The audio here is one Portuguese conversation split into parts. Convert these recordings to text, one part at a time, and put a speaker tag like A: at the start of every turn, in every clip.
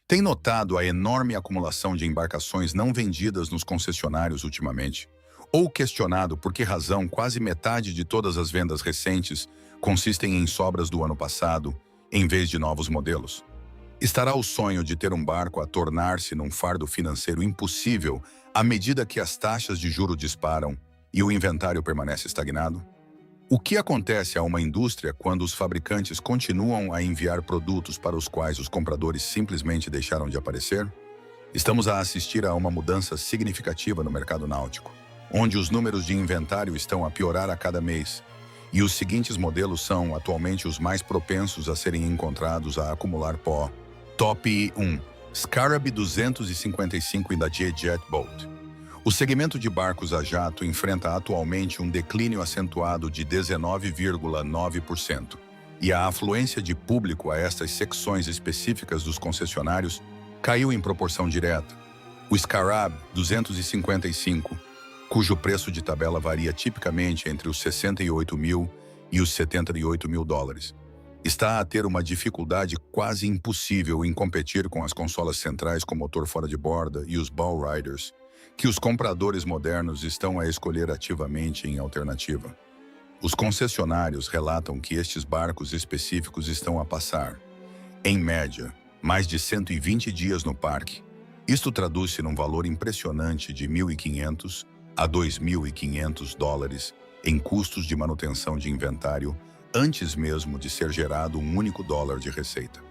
A: Tem notado a enorme acumulação de embarcações não vendidas nos concessionários ultimamente? Ou questionado por que razão quase metade de todas as vendas recentes consistem em sobras do ano passado, em vez de novos modelos? Estará o sonho de ter um barco a tornar-se num fardo financeiro impossível à medida que as taxas de juro disparam e o inventário permanece estagnado? O que acontece a uma indústria quando os fabricantes continuam a enviar produtos para os quais os compradores simplesmente deixaram de aparecer? Estamos a assistir a uma mudança significativa no mercado náutico, onde os números de inventário estão a piorar a cada mês, e os seguintes modelos são atualmente os mais propensos a serem encontrados a acumular pó. Top 1. Scarab 255 da Jet Boat. O segmento de barcos a jato enfrenta atualmente um declínio acentuado de 19,9%, e a afluência de público a estas secções específicas dos concessionários caiu em proporção direta. O Scarab 255, cujo preço de tabela varia tipicamente entre os 68 mil e os 78 mil dólares, está a ter uma dificuldade quase impossível em competir com as consolas centrais com motor fora de borda e os bow riders, que os compradores modernos estão a escolher ativamente em alternativa. Os concessionários relatam que estes barcos específicos estão a passar, em média, mais de 120 dias no parque. Isto traduz-se num valor impressionante de 1.500 a 2.500 dólares em custos de manutenção de inventário antes mesmo de ser gerado um único dólar de receita.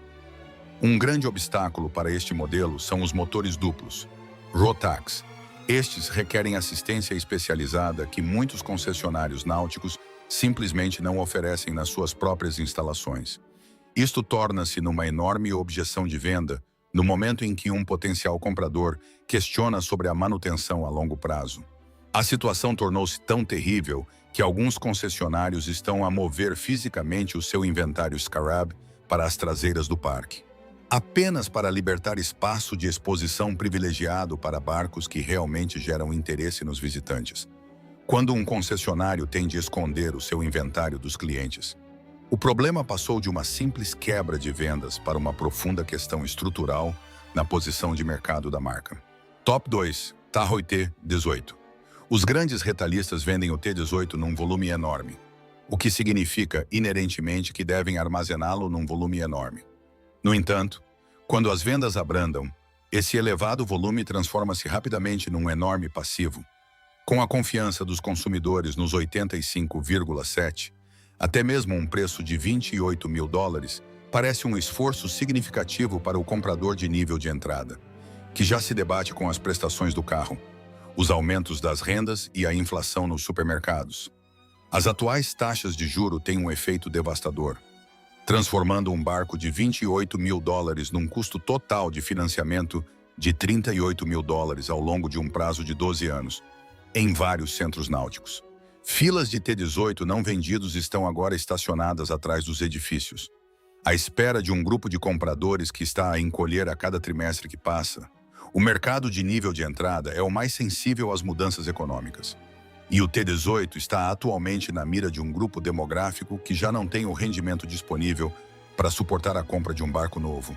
A: Um grande obstáculo para este modelo são os motores duplos, Rotax. Estes requerem assistência especializada que muitos concessionários náuticos simplesmente não oferecem nas suas próprias instalações. Isto torna-se numa enorme objeção de venda no momento em que um potencial comprador questiona sobre a manutenção a longo prazo. A situação tornou-se tão terrível que alguns concessionários estão a mover fisicamente o seu inventário Scarab para as traseiras do parque, apenas para libertar espaço de exposição privilegiado para barcos que realmente geram interesse nos visitantes. Quando um concessionário tem de esconder o seu inventário dos clientes, o problema passou de uma simples quebra de vendas para uma profunda questão estrutural na posição de mercado da marca. Top 2. Tahoe T18. Os grandes retalhistas vendem o T18 num volume enorme, o que significa, inerentemente, que devem armazená-lo num volume enorme. No entanto, quando as vendas abrandam, esse elevado volume transforma-se rapidamente num enorme passivo. Com a confiança dos consumidores nos 85,7, até mesmo um preço de 28 mil dólares parece um esforço significativo para o comprador de nível de entrada, que já se debate com as prestações do carro, os aumentos das rendas e a inflação nos supermercados. As atuais taxas de juro têm um efeito devastador, transformando um barco de 28 mil dólares num custo total de financiamento de 38 mil dólares ao longo de um prazo de 12 anos, em vários centros náuticos. Filas de T18 não vendidos estão agora estacionadas atrás dos edifícios, à espera de um grupo de compradores que está a encolher a cada trimestre que passa. O mercado de nível de entrada é o mais sensível às mudanças econômicas, e o T18 está atualmente na mira de um grupo demográfico que já não tem o rendimento disponível para suportar a compra de um barco novo.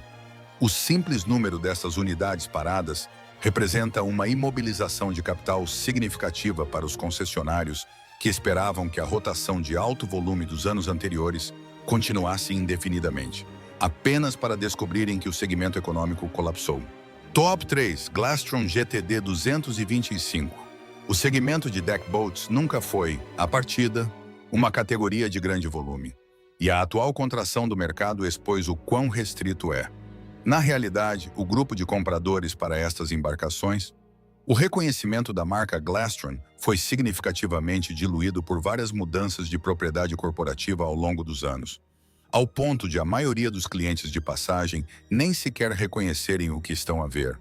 A: O simples número dessas unidades paradas representa uma imobilização de capital significativa para os concessionários que esperavam que a rotação de alto volume dos anos anteriores continuasse indefinidamente, apenas para descobrirem que o segmento econômico colapsou. Top 3. Glastron GTD 225. O segmento de deck boats nunca foi, à partida, uma categoria de grande volume, e a atual contração do mercado expôs o quão restrito é. Na realidade, o grupo de compradores para estas embarcações, o reconhecimento da marca Glastron foi significativamente diluído por várias mudanças de propriedade corporativa ao longo dos anos, ao ponto de a maioria dos clientes de passagem nem sequer reconhecerem o que estão a ver.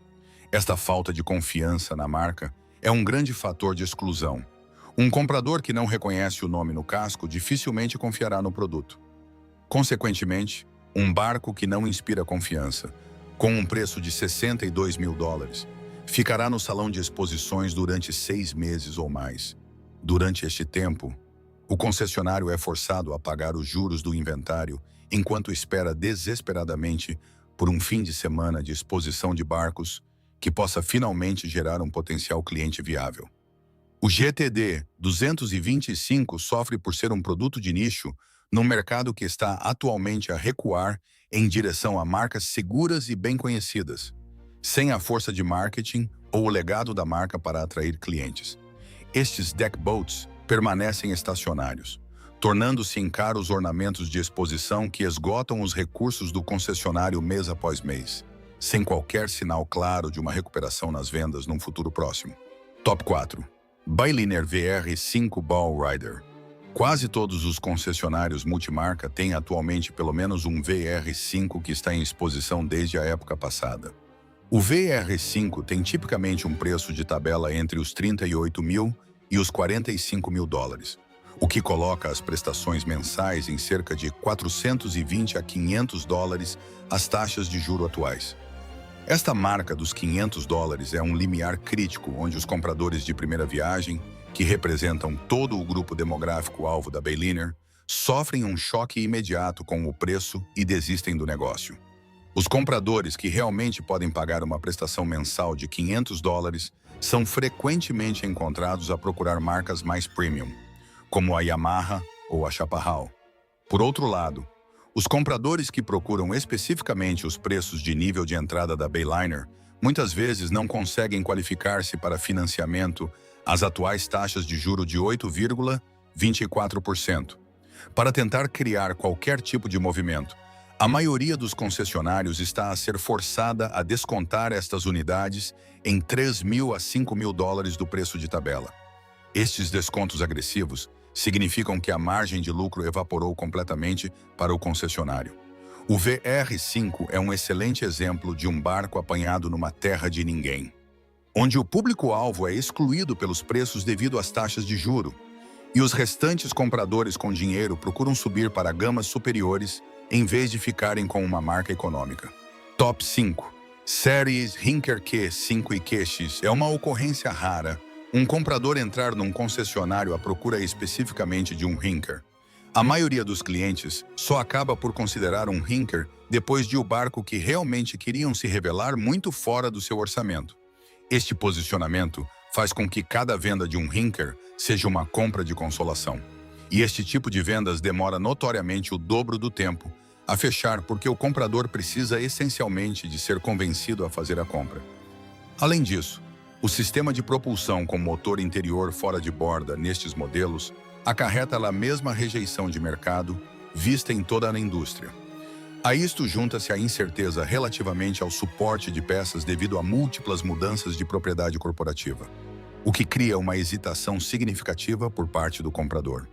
A: Esta falta de confiança na marca é um grande fator de exclusão. Um comprador que não reconhece o nome no casco dificilmente confiará no produto. Consequentemente, um barco que não inspira confiança, com um preço de 62 mil dólares, ficará no salão de exposições durante 6 meses ou mais. Durante este tempo, o concessionário é forçado a pagar os juros do inventário enquanto espera desesperadamente por um fim de semana de exposição de barcos que possa finalmente gerar um potencial cliente viável. O GTD 225 sofre por ser um produto de nicho num mercado que está atualmente a recuar em direção a marcas seguras e bem conhecidas, sem a força de marketing ou o legado da marca para atrair clientes. Estes deck boats permanecem estacionários, tornando-se em caros ornamentos de exposição que esgotam os recursos do concessionário mês após mês, sem qualquer sinal claro de uma recuperação nas vendas num futuro próximo. Top 4. Bayliner VR5 Ball Rider. Quase todos os concessionários multimarca têm atualmente pelo menos um VR5 que está em exposição desde a época passada. O VR5 tem tipicamente um preço de tabela entre os 38 mil e os 45 mil dólares, o que coloca as prestações mensais em cerca de 420 a 500 dólares as taxas de juro atuais. Esta marca dos 500 dólares é um limiar crítico onde os compradores de primeira viagem, que representam todo o grupo demográfico alvo da Bayliner, sofrem um choque imediato com o preço e desistem do negócio. Os compradores que realmente podem pagar uma prestação mensal de 500 dólares são frequentemente encontrados a procurar marcas mais premium, como a Yamaha ou a Chaparral. Por outro lado, os compradores que procuram especificamente os preços de nível de entrada da Bayliner muitas vezes não conseguem qualificar-se para financiamento às atuais taxas de juro de 8,24%. Para tentar criar qualquer tipo de movimento, a maioria dos concessionários está a ser forçada a descontar estas unidades em 3 mil a 5 mil dólares do preço de tabela. Estes descontos agressivos significam que a margem de lucro evaporou completamente para o concessionário. O VR5 é um excelente exemplo de um barco apanhado numa terra de ninguém, onde o público-alvo é excluído pelos preços devido às taxas de juro, e os restantes compradores com dinheiro procuram subir para gamas superiores em vez de ficarem com uma marca econômica. Top 5. Séries Rinker Q5 e QX é uma ocorrência rara. Um comprador entrar num concessionário à procura especificamente de um Rinker. A maioria dos clientes só acaba por considerar um Rinker depois de o barco que realmente queriam se revelar muito fora do seu orçamento. Este posicionamento faz com que cada venda de um Rinker seja uma compra de consolação. E este tipo de vendas demora notoriamente o dobro do tempo a fechar porque o comprador precisa essencialmente de ser convencido a fazer a compra. Além disso, o sistema de propulsão com motor interior fora de borda nestes modelos acarreta a mesma rejeição de mercado vista em toda a indústria. A isto junta-se a incerteza relativamente ao suporte de peças devido a múltiplas mudanças de propriedade corporativa, o que cria uma hesitação significativa por parte do comprador.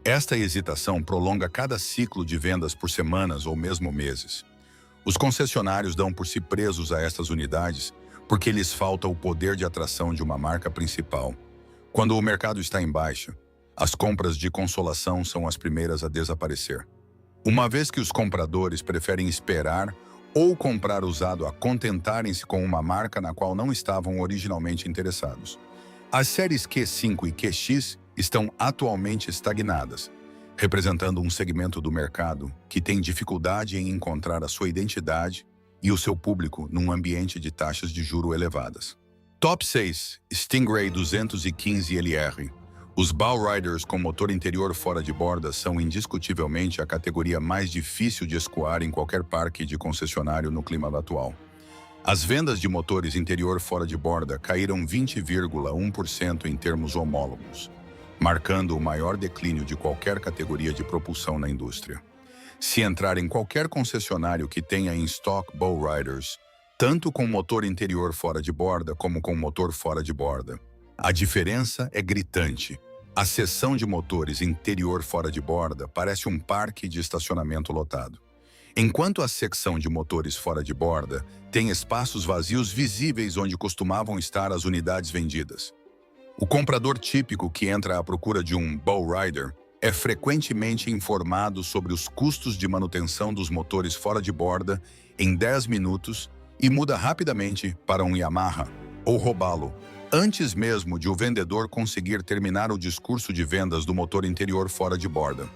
A: Esta hesitação prolonga cada ciclo de vendas por semanas ou mesmo meses. Os concessionários dão por si presos a estas unidades porque lhes falta o poder de atração de uma marca principal. Quando o mercado está em baixa, as compras de consolação são as primeiras a desaparecer. Uma vez que os compradores preferem esperar ou comprar usado a contentarem-se com uma marca na qual não estavam originalmente interessados. As séries Q5 e QX estão atualmente estagnadas, representando um segmento do mercado que tem dificuldade em encontrar a sua identidade e o seu público num ambiente de taxas de juro elevadas. Top 6. Stingray 215 LR. Os Bow Riders com motor interior fora de borda são indiscutivelmente a categoria mais difícil de escoar em qualquer parque de concessionário no clima atual. As vendas de motores interior fora de borda caíram 20,1% em termos homólogos, marcando o maior declínio de qualquer categoria de propulsão na indústria. Se entrar em qualquer concessionário que tenha em estoque Bow Riders, tanto com motor interior fora de borda como com motor fora de borda, a diferença é gritante. A seção de motores interior fora de borda parece um parque de estacionamento lotado, enquanto a secção de motores fora de borda tem espaços vazios visíveis onde costumavam estar as unidades vendidas. O comprador típico que entra à procura de um Bow Rider é frequentemente informado sobre os custos de manutenção dos motores fora de borda em 10 minutos e muda rapidamente para um Yamaha ou roubá-lo, antes mesmo de o vendedor conseguir terminar o discurso de vendas do motor interior fora de borda.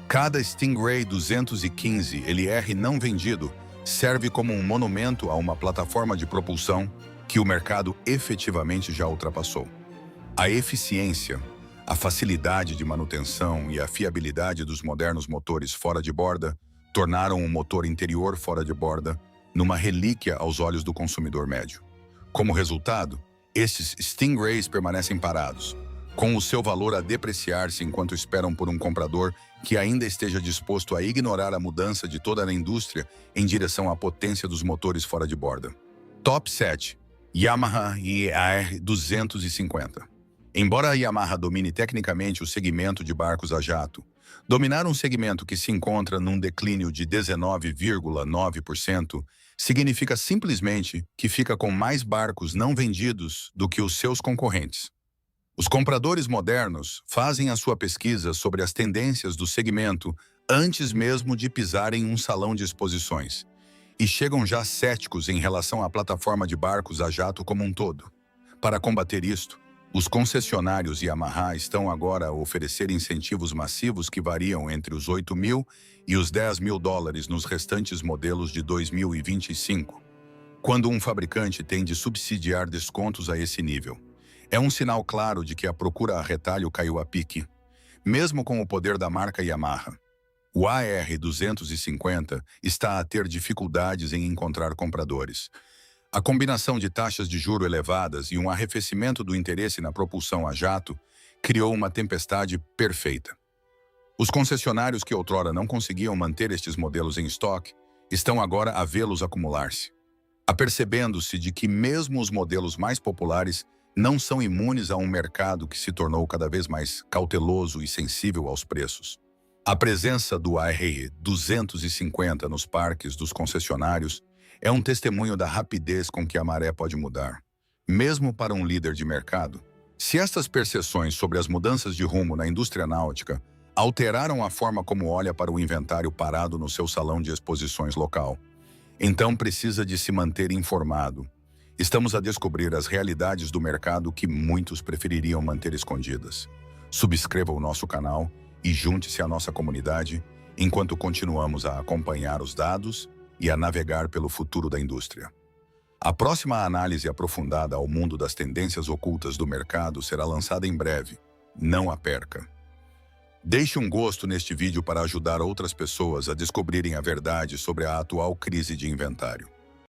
A: Cada Stingray 215 LR não vendido serve como um monumento a uma plataforma de propulsão que o mercado efetivamente já ultrapassou. A eficiência, a facilidade de manutenção e a fiabilidade dos modernos motores fora de borda tornaram um motor interior fora de borda numa relíquia aos olhos do consumidor médio. Como resultado, estes Stingrays permanecem parados, com o seu valor a depreciar-se enquanto esperam por um comprador que ainda esteja disposto a ignorar a mudança de toda a indústria em direção à potência dos motores fora de borda. Top 7. Yamaha YAR 250. Embora a Yamaha domine tecnicamente o segmento de barcos a jato, dominar um segmento que se encontra num declínio de 19,9% significa simplesmente que fica com mais barcos não vendidos do que os seus concorrentes. Os compradores modernos fazem a sua pesquisa sobre as tendências do segmento antes mesmo de pisar em um salão de exposições, e chegam já céticos em relação à plataforma de barcos a jato como um todo. Para combater isto, os concessionários Yamaha estão agora a oferecer incentivos massivos que variam entre os $8.000 e os $10.000 nos restantes modelos de 2025, quando um fabricante tem de subsidiar descontos a esse nível. É um sinal claro de que a procura a retalho caiu a pique, mesmo com o poder da marca Yamaha. O AR 250 está a ter dificuldades em encontrar compradores. A combinação de taxas de juro elevadas e um arrefecimento do interesse na propulsão a jato criou uma tempestade perfeita. Os concessionários que outrora não conseguiam manter estes modelos em estoque estão agora a vê-los acumular-se, apercebendo-se de que mesmo os modelos mais populares não são imunes a um mercado que se tornou cada vez mais cauteloso e sensível aos preços. A presença do AR 250 nos parques dos concessionários é um testemunho da rapidez com que a maré pode mudar, mesmo para um líder de mercado. Se estas percepções sobre as mudanças de rumo na indústria náutica alteraram a forma como olha para o inventário parado no seu salão de exposições local, então precisa de se manter informado. Estamos a descobrir as realidades do mercado que muitos prefeririam manter escondidas. Subscreva o nosso canal e junte-se à nossa comunidade enquanto continuamos a acompanhar os dados e a navegar pelo futuro da indústria. A próxima análise aprofundada ao mundo das tendências ocultas do mercado será lançada em breve. Não a perca. Deixe um gosto neste vídeo para ajudar outras pessoas a descobrirem a verdade sobre a atual crise de inventário.